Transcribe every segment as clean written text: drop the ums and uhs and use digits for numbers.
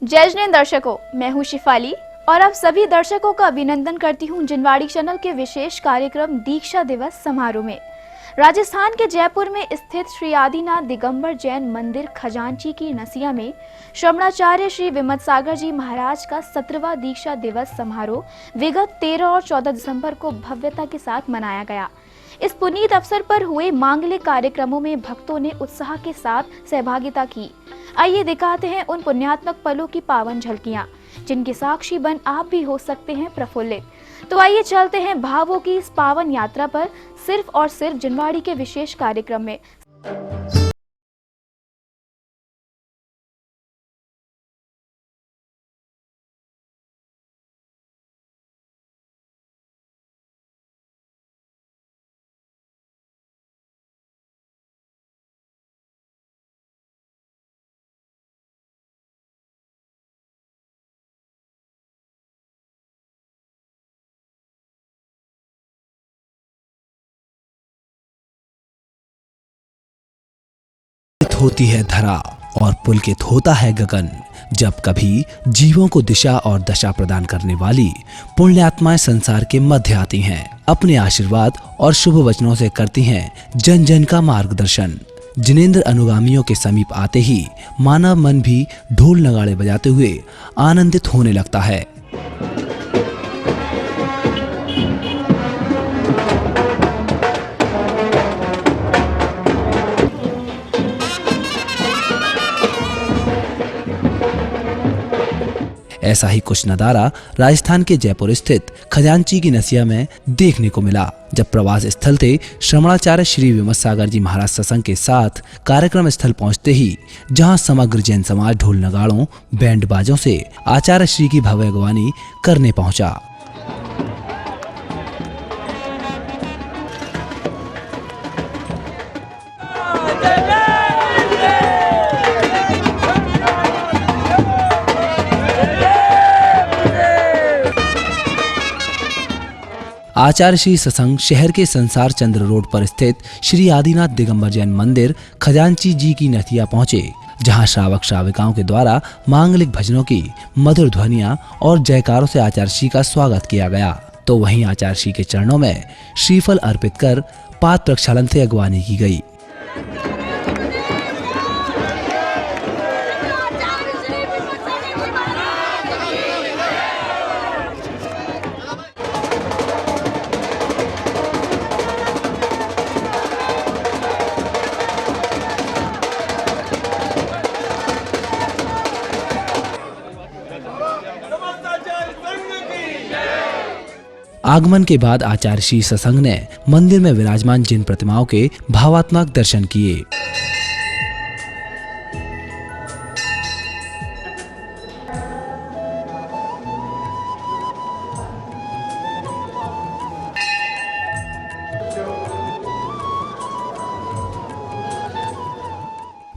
जय जिनेंद्र दर्शकों, मैं हूं शिफाली और आप सभी दर्शकों का अभिनंदन करती हूं जिनवाड़ी चैनल के विशेष कार्यक्रम दीक्षा दिवस समारोह में। राजस्थान के जयपुर में स्थित श्री आदिनाथ दिगंबर जैन मंदिर खजांची की नसिया में श्रवणाचार्य श्री विमत सागर जी महाराज का 17वां दीक्षा दिवस समारोह विगत 13 और 14 दिसंबर को भव्यता के साथ मनाया गया। इस पुनीत अवसर पर हुए मांगलिक कार्यक्रमों में भक्तों ने उत्साह के साथ सहभागिता की। आइए दिखाते हैं उन पुण्यात्मक पलों की पावन झलकियां, जिनके साक्षी बन आप भी हो सकते हैं प्रफुल्लित। तो आइए चलते हैं भावों की इस पावन यात्रा पर सिर्फ और सिर्फ जिनवाड़ी के विशेष कार्यक्रम में। होती है धरा और पुलकित होता है गगन, जब कभी जीवों को दिशा और दशा प्रदान करने वाली पुण्यात्माएं संसार के मध्य आती हैं, अपने आशीर्वाद और शुभ वचनों से करती हैं जन जन का मार्गदर्शन। जिनेंद्र अनुगामियों के समीप आते ही मानव मन भी ढोल नगाड़े बजाते हुए आनंदित होने लगता है। ऐसा ही कुछ नजारा राजस्थान के जयपुर स्थित खजांची की नसिया में देखने को मिला, जब प्रवास स्थल थे श्रवणाचार्य श्री विमत सागर जी महाराज सत्संग के साथ कार्यक्रम स्थल पहुंचते ही जहां समग्र जैन समाज ढोल नगाड़ों बैंड बाजों से आचार्य श्री की भव्य अगवानी करने पहुंचा। आचार्य श्री सत्संग शहर के संसार चंद्र रोड पर स्थित श्री आदिनाथ दिगंबर जैन मंदिर खजांची जी की नसिया पहुंचे, जहां श्रावक श्राविकाओं के द्वारा मांगलिक भजनों की मधुर ध्वनियां और जयकारों से आचार्य श्री का स्वागत किया गया। तो वहीं आचार्य श्री के चरणों में श्रीफल अर्पित कर पाद प्रक्षालन से अगवानी की गई। आगमन के बाद आचार्य श्री सत्संग ने मंदिर में विराजमान जिन प्रतिमाओं के भावात्मक दर्शन किए।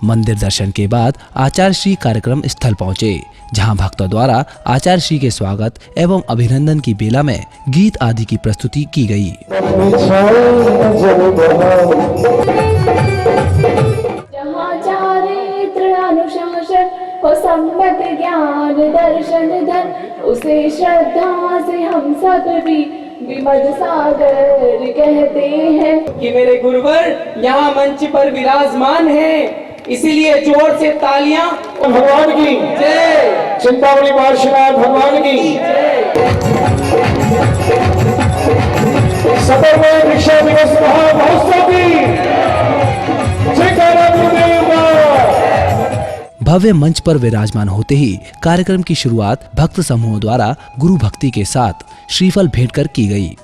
मंदिर दर्शन के बाद आचार्य श्री कार्यक्रम स्थल पहुंचे, जहां भक्तों द्वारा आचार्य श्री के स्वागत एवं अभिनंदन की बेला में गीत आदि की प्रस्तुति की गई। जहाँ चारित्र अनुशासन हो सम्मत ज्ञान दर्शन धन, उसे श्रद्धा से हम सब भी विमल सागर कहते हैं। कि मेरे गुरुवर यहाँ मंच पर विराजमान है, इसीलिए जोर से तालियां। भगवान की जय, चिंतामणि पार्श्वनाथ भगवान की जय। सतर्मय दीक्षा दिवस महामहोत्सव की जयकारा गुरुदेव का। भव्य मंच पर विराजमान होते ही कार्यक्रम की शुरुआत भक्त समूहों द्वारा गुरु भक्ति के साथ श्रीफल भेंट कर की गई।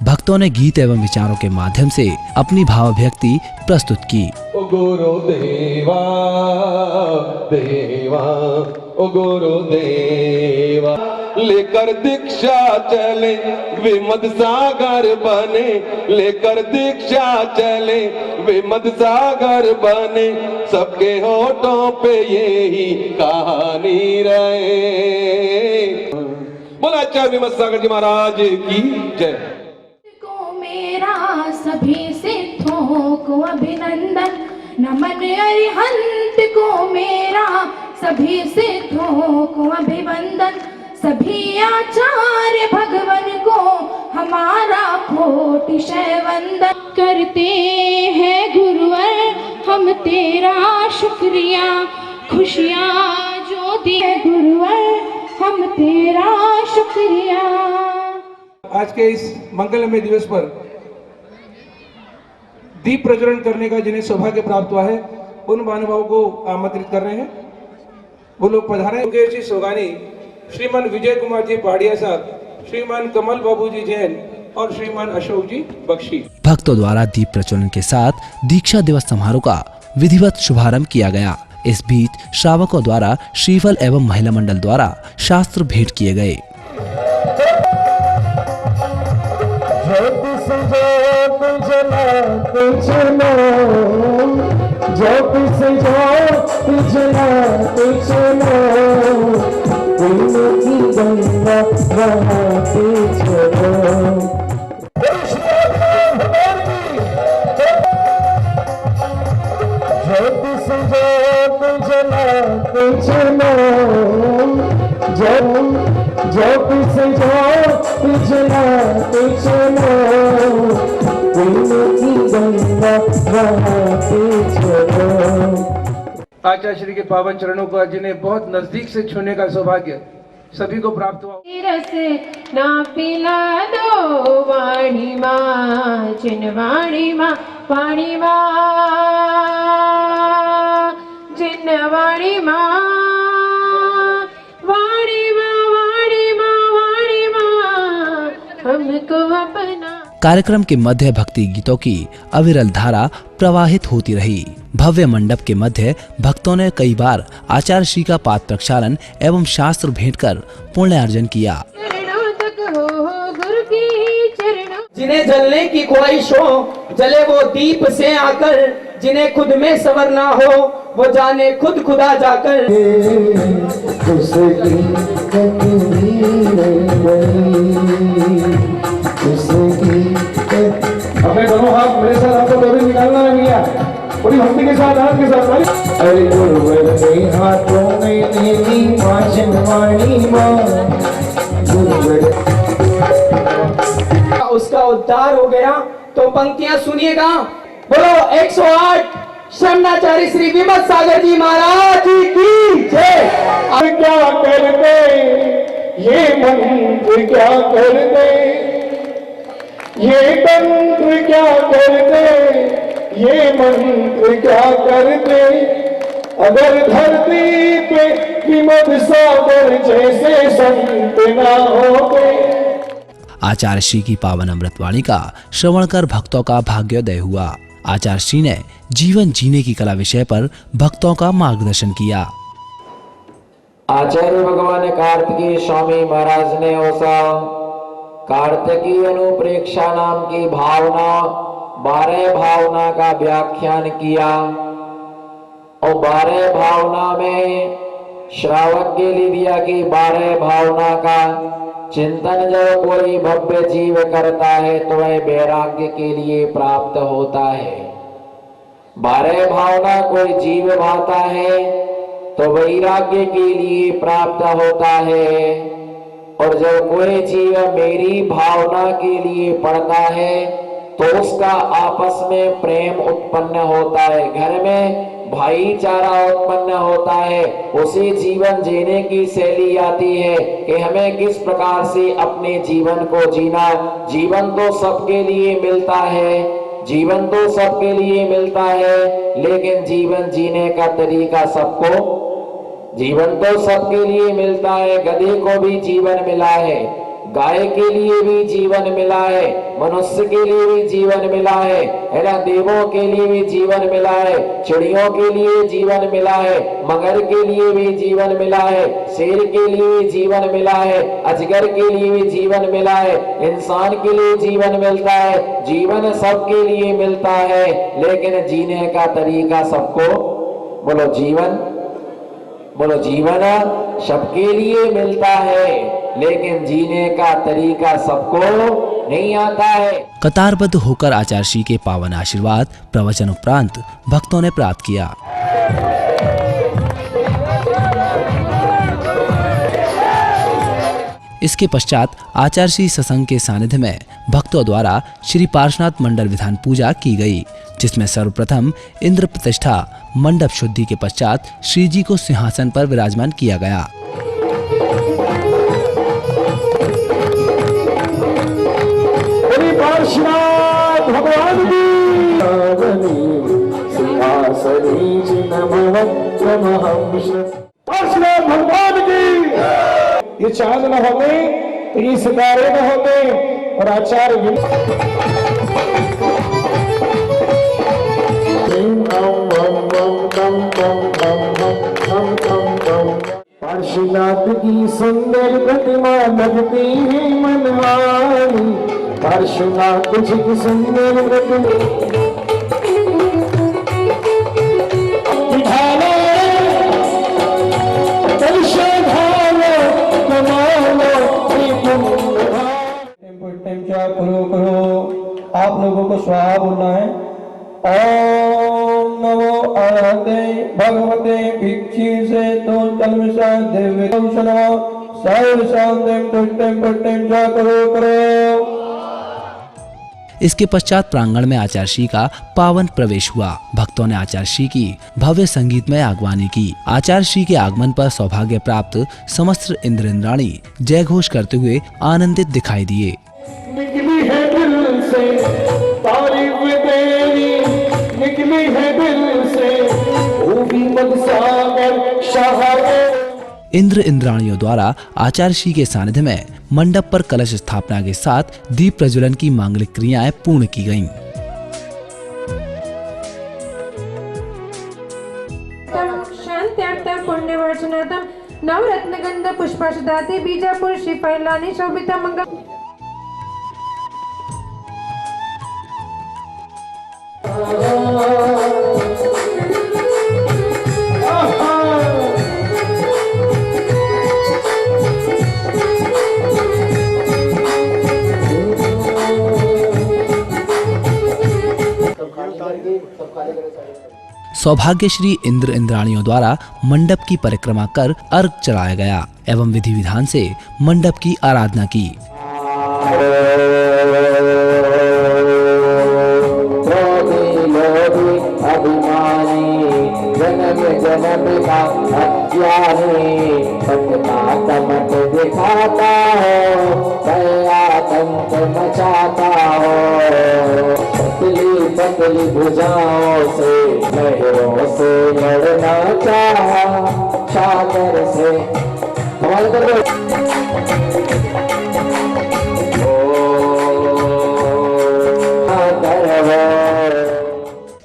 भक्तों ने गीत एवं विचारों के माध्यम से अपनी भाव अभिव्यक्ति प्रस्तुत की। ओ गुरु देवा देवा, ओ गुरु देवा, लेकर दीक्षा चले विमत सागर बने, लेकर दीक्षा चले विमत सागर बने, सबके होठों पे यही कहानी रहे। बोला आचार्य विमल सागर जी महाराज की जय। को मेरा सभी सिद्धों को अभिनंदन, नमन अरिहंत को मेरा सभी सिद्धों को अभिवंदन, सभी आचार्य भगवन को हमारा कोटिशय वंदन। करते हैं गुरुवर हम तेरा शुक्रिया, खुशियाँ जो दी गुरुवर हम तेरा शुक्रिया। आज के इस मंगलमय दिवस पर दीप प्रज्वलन करने का जिन्हें सौभाग्य प्राप्त हुआ है, उन महानुभावों को आमंत्रित कर रहे हैं। वो लोग पधारे। मुकेश जी सोगानी, श्रीमान विजय कुमार जी पहाड़िया साहब, श्रीमान कमल बाबू जी जैन और श्रीमान अशोक जी बख्शी। भक्तों द्वारा दीप प्रज्वलन के साथ दीक्षा दिवस समारोह का विधिवत शुभारंभ किया गया। इस बीच श्रावकों द्वारा श्रीफल एवं महिला मंडल द्वारा शास्त्र भेंट किए गए। आचार्य श्री के पावन चरणों को जिन्हें बहुत नजदीक से छूने का सौभाग्य सभी को प्राप्त हुआ। रस ना पिला दो वाणी माँ, जिन वाणी माँ वाणी माँ, जिन वाणी माँ वाणी माँ वाणी माँ वाणी माँ हमको अपना। कार्यक्रम के मध्य भक्ति गीतों की अविरल धारा प्रवाहित होती रही। भव्य मंडप के मध्य भक्तों ने कई बार आचार्य श्री का पाद प्रक्षालन एवं शास्त्र भेंट कर पुण्य अर्जन किया। जिन्हें जलने की ख्वाहिश हो जले वो दीप से आकर, जिन्हें खुद में सवर ना हो वो जाने खुद खुदा जाकर। अपने दोनों हाथ मेरे साथ आपको तो भी निकालना है भैया, पूरी भक्ति के साथ हाथ के साथ। अरे गुरुवर के हाथों में तेरी वाचन वाणी माँ, उसका उद्धार हो गया। तो पंक्तियां सुनिएगा। बोलो 108 शरणाचार्य श्री विमल सागर जी महाराज की जय। क्या कर दे ये मंत्र, क्या कर दे ये तंत्र, क्या कर दे ये मंत्र, क्या कर दे अगर धरती पे विमल सागर जैसे संत ना होते। आचार्य श्री की पावन अमृतवाणी का श्रवण कर भक्तों का भाग्योदय हुआ। आचार्य श्री ने जीवन जीने की कला विषय पर भक्तों का मार्गदर्शन किया। आचार्य भगवान कार्तिकी स्वामी महाराज ने ओसा कार्तिकी अनुप्रेक्षा नाम की भावना 12 भावना का व्याख्यान किया और 12 भावना में श्रावक के लिए दिया कि 12 भावना का चिंतन जब कोई भव्य जीव करता है तो वह वैराग्य के लिए प्राप्त होता है। 12 भावना कोई जीव भाता है तो वैराग्य के लिए प्राप्त होता है। और जब कोई जीव मेरी भावना के लिए पढ़ता है तो उसका आपस में प्रेम उत्पन्न होता है, घर में भाईचारा उत्पन्न होता है, उसे जीवन जीने की शैली आती है कि हमें किस प्रकार से अपने जीवन को जीना। जीवन तो सबके लिए मिलता है, जीवन तो सबके लिए मिलता है, लेकिन जीवन जीने का तरीका सबको, जीवन तो सबके लिए मिलता है। गधे को भी जीवन मिला है, गाय के लिए भी जीवन मिला है, मनुष्य के लिए भी जीवन मिला है ना, देवों के लिए भी जीवन मिला है, चिड़ियों के लिए जीवन मिला है, मगर के लिए भी जीवन मिला है, शेर के लिए भी जीवन मिला है, अजगर के लिए भी जीवन मिला है, इंसान के लिए जीवन मिलता है। जीवन सबके लिए मिलता है, लेकिन जीने का तरीका सबको, बोलो जीवन, बोलो जीवन सबके लिए मिलता है। लेकिन जीने का तरीका सबको नहीं आता है। कतारबद्ध होकर आचार्य श्री के पावन आशीर्वाद प्रवचन उपरांत भक्तों ने प्राप्त किया। इसके पश्चात आचार्य श्री सत्संग के सानिध्य में भक्तों द्वारा श्री पार्श्वनाथ मंडल विधान पूजा की गई, जिसमें सर्वप्रथम इंद्र प्रतिष्ठा, मंडप शुद्धि के पश्चात श्री जी को सिंहासन पर विराजमान किया गया। पार्श्वनाथ भगवान की पार्श्वनाथ भगवान की। ये चांद न होते तो ये सितारे न होते और आचार्य पार्श्वनाथ की सुंदर प्रतिमा लगती है मनवानी। पार्श्वनाथ जी की सुंदर प्रतिमा करो। आप लोगों को स्वाहा बोलना है। ओम नमो आरहते भगवते भिक्षु से तो कलमशा देवे सर्व शांतिम तुष्टिम पुष्टिम च करो। इसके पश्चात प्रांगण में आचार्य श्री का पावन प्रवेश हुआ। भक्तों ने आचार्य श्री की भव्य संगीतमय आगवानी की। आचार्य श्री के आगमन पर सौभाग्य प्राप्त समस्त इंद्र इंद्राणी जय घोष करते हुए आनंदित दिखाई दिए। निकली है दिल से तारीफ तेरी, निकली है दिल से वो भी मदसागर शाह। इंद्र इंद्राणियों द्वारा आचार्य श्री के सानिध्य में मंडप पर कलश स्थापना के साथ दीप प्रज्वलन की मांगलिक क्रियाएं पूर्ण की गयीं। शांत्यर्थम पुण्यवर्चनार्थम नवरत्नगंध पुष्पाशदाते बीजापुर श्री फैलानी शोभिता मंगल। सौभाग्यश्री इंद्र इंद्राणियों द्वारा मंडप की परिक्रमा कर अर्घ चढ़ाया गया एवं विधि विधान से मंडप की आराधना की। जन्म का तमक दिखाता हो, आतंक मचाता हो, पतली पतली भुजाओं से लहरों से लड़ना चाहा, चादर से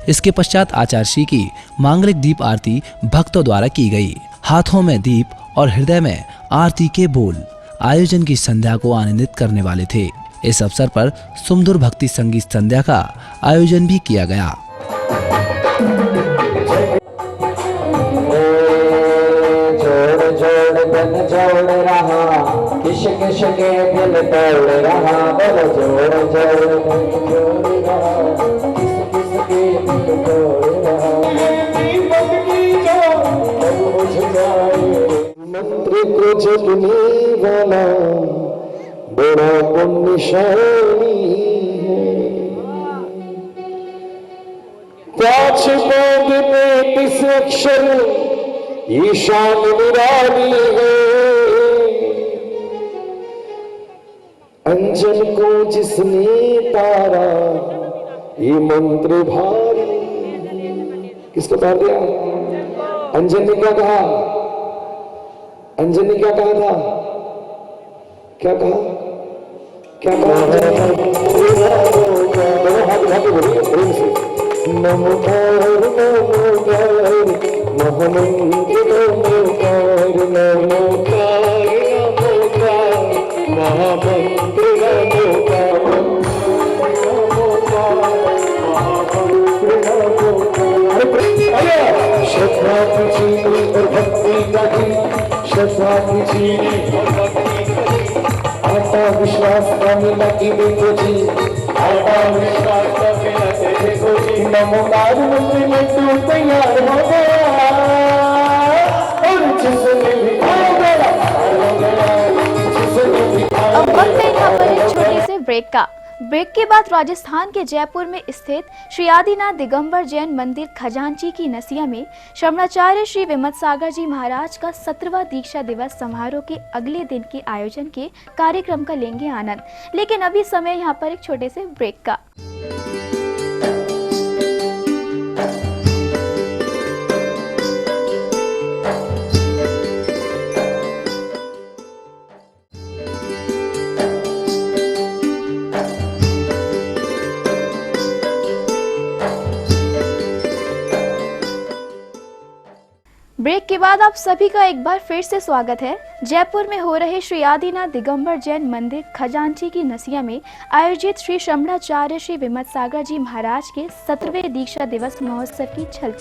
इसके पश्चात आचार्य श्री की मांगलिक दीप आरती भक्तों द्वारा की गई। हाथों में दीप और हृदय में आरती के बोल आयोजन की संध्या को आनंदित करने वाले थे। इस अवसर पर सुमधुर भक्ति संगीत संध्या का आयोजन भी किया गया। जोड़ रहा किश किश के दिल तोड़ रहा, बोलो जोड़ जोड़ जोड़ रहा, किस किस के दिल तोड़ रहा। मंत्र को जगने वाला बड़ा पुण्यशाली है। पांच पौध में 30 अक्षर ईशान निराली है। अंजन को जिसने तारा ये मंत्र भारी। किसको तार दिया? अंजन ने क्या कहा? अंजन ने क्या कहा था? क्या कहा? क्या कहा? हाथ बोलिए प्रेम से। नमोकार नमोकार महामंत्र नमोकार नमोकार नमोकार महामंत्र नमोकार श्रद्धा की चीनी और भक्ति का ही, श्रद्धा की चीनी और भक्ति का आत्मविश्वास कमी लगी देखो जी, आत्मविश्वास कमी लगी देखो जी। नमोकार मंत्री में तू तैयार हो गया, और जिसने भी हो गया, जिसने भी अब वक्त है यहाँ पर एक छोटे से ब्रेक का। ब्रेक के बाद राजस्थान के जयपुर में स्थित श्री आदिनाथ दिगंबर जैन मंदिर खजांची की नसिया में शमणाचार्य श्री विमत सागर जी महाराज का 17वां दीक्षा दिवस समारोह के अगले दिन के आयोजन के कार्यक्रम का लेंगे आनंद। लेकिन अभी समय यहाँ पर एक छोटे से ब्रेक का। ब्रेक के बाद आप सभी का एक बार फिर से स्वागत है। जयपुर में हो रहे श्री आदिनाथ दिगंबर जैन मंदिर खजांची की नसिया में आयोजित श्री शमणाचार्य श्री विमत सागर जी महाराज के 17वें दीक्षा दिवस महोत्सव की झलक।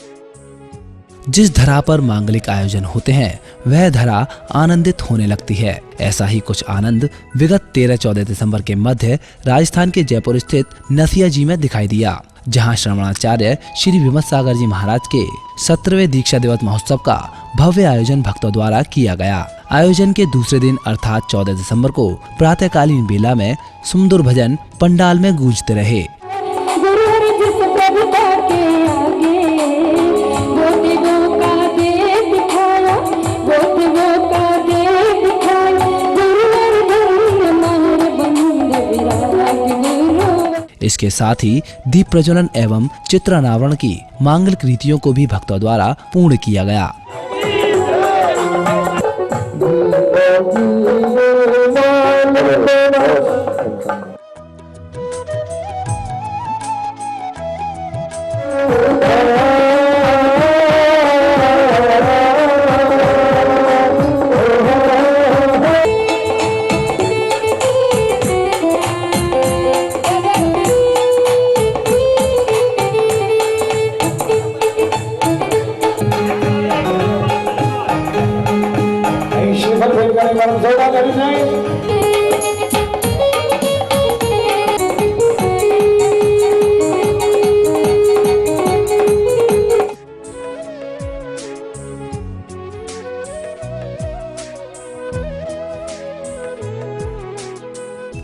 जिस धरा पर मांगलिक आयोजन होते हैं वह धरा आनंदित होने लगती है। ऐसा ही कुछ आनंद विगत 13-14 दिसंबर के मध्य राजस्थान के जयपुर स्थित नसिया जी में दिखाई दिया, जहां श्रवणाचार्य श्री विमत सागर जी महाराज के 17वें दीक्षा दिवस महोत्सव का भव्य आयोजन भक्तों द्वारा किया गया। आयोजन के दूसरे दिन अर्थात 14 दिसंबर को प्रातःकालीन बेला में सुमधुर भजन पंडाल में गूंजते रहे। इसके साथ ही दीप प्रज्वलन एवं चित्रानावरण की मांगलिक रीतियों को भी भक्तों द्वारा पूर्ण किया गया।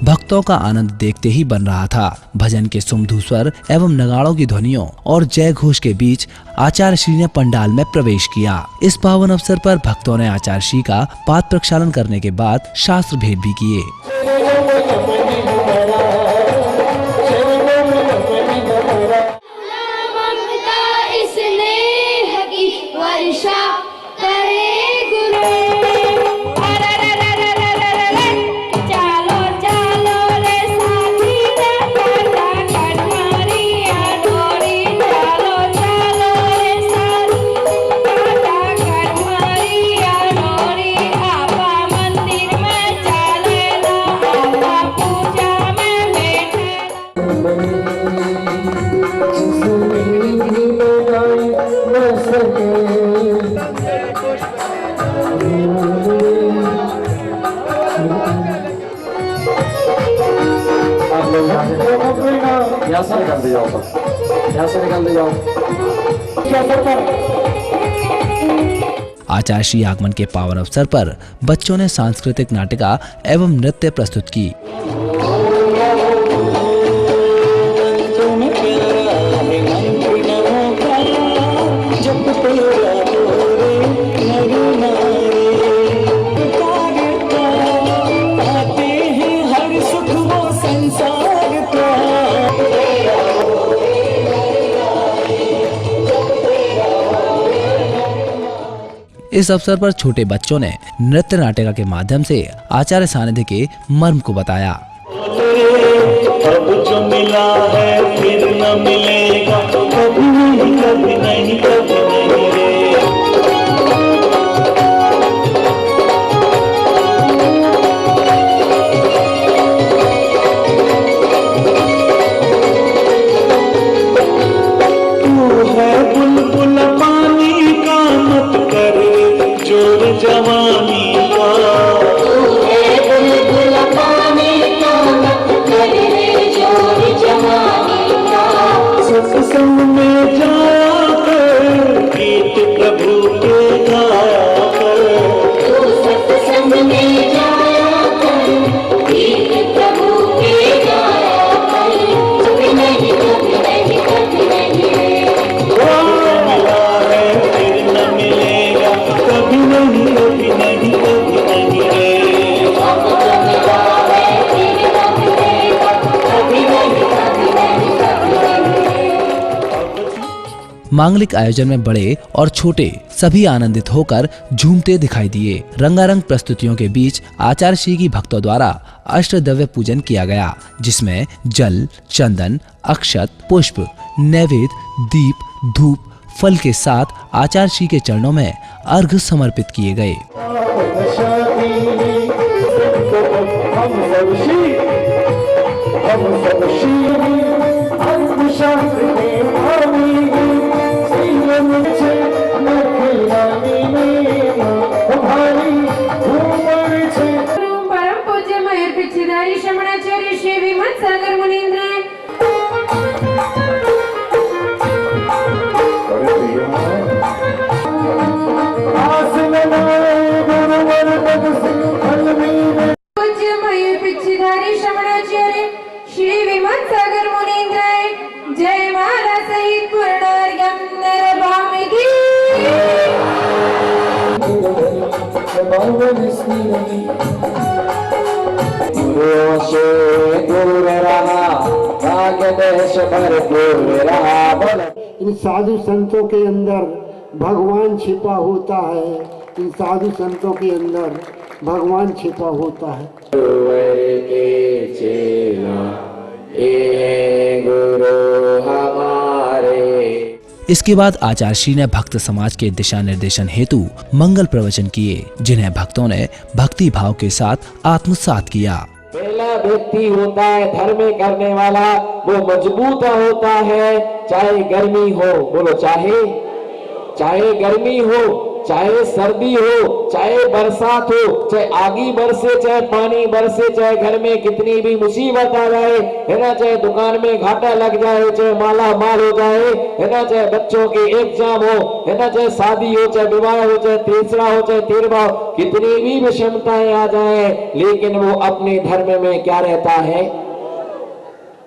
भक्तों का आनंद देखते ही बन रहा था। भजन के सुमधुर स्वर एवं नगाड़ों की ध्वनियों और जय घोष के बीच आचार्य श्री ने पंडाल में प्रवेश किया। इस पावन अवसर पर भक्तों ने आचार्य श्री का पाद प्रक्षालन करने के बाद शास्त्र भेद भी किए। आचार्य श्री आगमन के पावन अवसर पर बच्चों ने सांस्कृतिक नाटिका एवं नृत्य प्रस्तुत की। इस अवसर पर छोटे बच्चों ने नृत्य नाटिका के माध्यम से आचार्य सानिध्य के मर्म को बताया। अब जो मिला है फिर न मिलेगा, कभी नहीं कभी नहीं कभी नहीं रे। तू है बुलबुल पानी का, मत कर जोर जवानी का। तू है बुलबुल पानी मांगलिक आयोजन में बड़े और छोटे सभी आनंदित होकर झूमते दिखाई दिए। रंगारंग प्रस्तुतियों के बीच आचार्य श्री की भक्तों द्वारा अष्टद्रव्य पूजन किया गया, जिसमें जल, चंदन, अक्षत, पुष्प, नैवेद्य, दीप, धूप, फल के साथ आचार्य श्री के चरणों में अर्घ्य समर्पित किए गए। परम पूज्य मयूर पिछदारी शमणाचार्य श्री विमत सागर मुनीन्द्र पूज्य मयूर पिछदारी शमणाचार्य श्री विमत सागर मुनीन्द्र जय माला सहित पूर्णार्घ्यं नरभामिकी। गुरुओं से दूर रहा, रागदेश भरपूर रहा। बोलो इन साधु संतों के अंदर भगवान छिपा होता है, इन साधु संतों के अंदर भगवान छिपा होता है। गुरुवर के चेला ये गुरु हमारे। इसके बाद आचार्य श्री ने भक्त समाज के दिशा निर्देशन हेतु मंगल प्रवचन किए, जिन्हें भक्तों ने भक्ति भाव के साथ आत्मसात किया। पहला व्यक्ति होता है धर्म करने वाला, वो मजबूत होता है, चाहे गर्मी हो। बोलो चाहे गर्मी हो, चाहे सर्दी हो, चाहे बरसात हो, चाहे आगी बरसे, चाहे पानी बरसे, चाहे घर में कितनी भी मुसीबत आ जाए, है ना, चाहे दुकान में घाटा लग जाए, चाहे माला माल हो जाए, है ना, चाहे बच्चों के एग्जाम हो, है ना, चाहे शादी हो, चाहे विवाह हो, चाहे तीसरा हो, चाहे तेरवा हो, कितनी भी विषमताएं आ जाए, लेकिन वो अपने धर्म में क्या रहता है?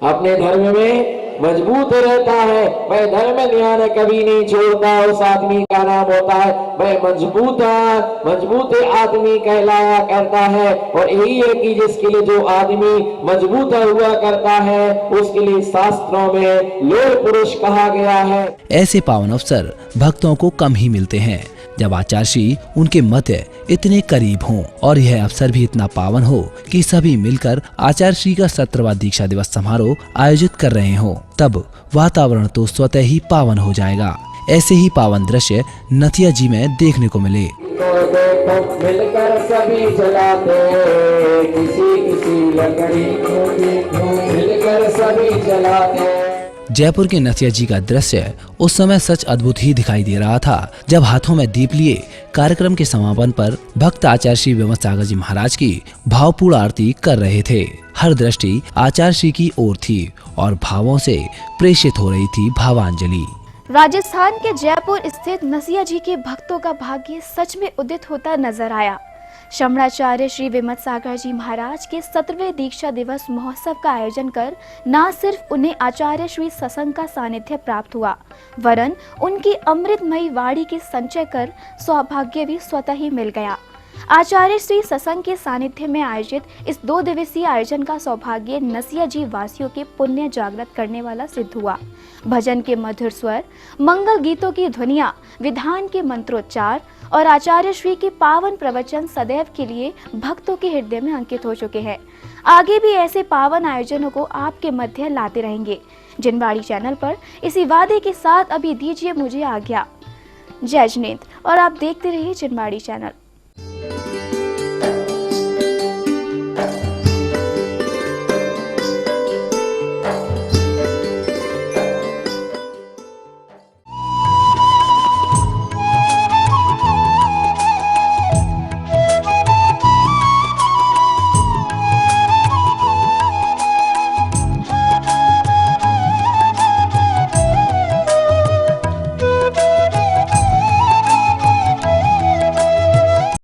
अपने धर्म में मजबूत रहता है। वह धर्म न्याय कभी नहीं छोड़ता, उस आदमी का नाम होता है वह मजबूत आदमी कहलाया करता है। और यही है कि जिसके लिए जो आदमी मजबूत हुआ करता है उसके लिए शास्त्रों में लोह पुरुष कहा गया है। ऐसे पावन अवसर भक्तों को कम ही मिलते हैं जब आचार्य श्री उनके मध्य इतने करीब हों, और यह अवसर भी इतना पावन हो कि सभी मिलकर आचार्य श्री का 17वां दीक्षा दिवस समारोह आयोजित कर रहे हों, तब वातावरण तो स्वतः ही पावन हो जाएगा। ऐसे ही पावन दृश्य नथिया जी में देखने को मिले। मिलकर सभी जलाते, किसी लकड़ी को देखो, मिलकर सभी जलाते। जयपुर के नथिया जी का दृश्य उस समय सच अद्भुत ही दिखाई दे रहा था, जब हाथों में दीप लिए कार्यक्रम के समापन पर भक्त आचार्य श्री विमत सागर जी महाराज की भावपूर्ण आरती कर रहे थे। हर दृष्टि आचार्य श्री की ओर थी और भावों से प्रेषित हो रही थी भावांजलि। राजस्थान के जयपुर स्थित नसिया जी के भक्तों का भाग्य सच में उदित होता नजर आया। शमणाचार्य श्री विमत सागर जी महाराज के 17वें दीक्षा दिवस महोत्सव का आयोजन कर न सिर्फ उन्हें आचार्य श्री सत्संग का सानिध्य प्राप्त हुआ, वरन उनकी अमृतमयी वाणी की संचय कर सौभाग्य भी स्वतः ही मिल गया। आचार्य श्री सत्संग के सानिध्य में आयोजित इस 2 दिवसीय आयोजन का सौभाग्य नसिया जी वासियों के पुण्य जागृत करने वाला सिद्ध हुआ। भजन के मधुर स्वर, मंगल गीतों की ध्वनियां, विधान के मंत्रोच्चार और आचार्य श्री के पावन प्रवचन सदैव के लिए भक्तों के हृदय में अंकित हो चुके हैं। आगे भी ऐसे पावन आयोजनों को आपके मध्य लाते रहेंगे। जिनवाड़ी चैनल पर इसी वादे के साथ अभी दीजिए मुझे आज्ञा। जय जिनेंद्र, और आप देखते रहिए जिनवाड़ी चैनल।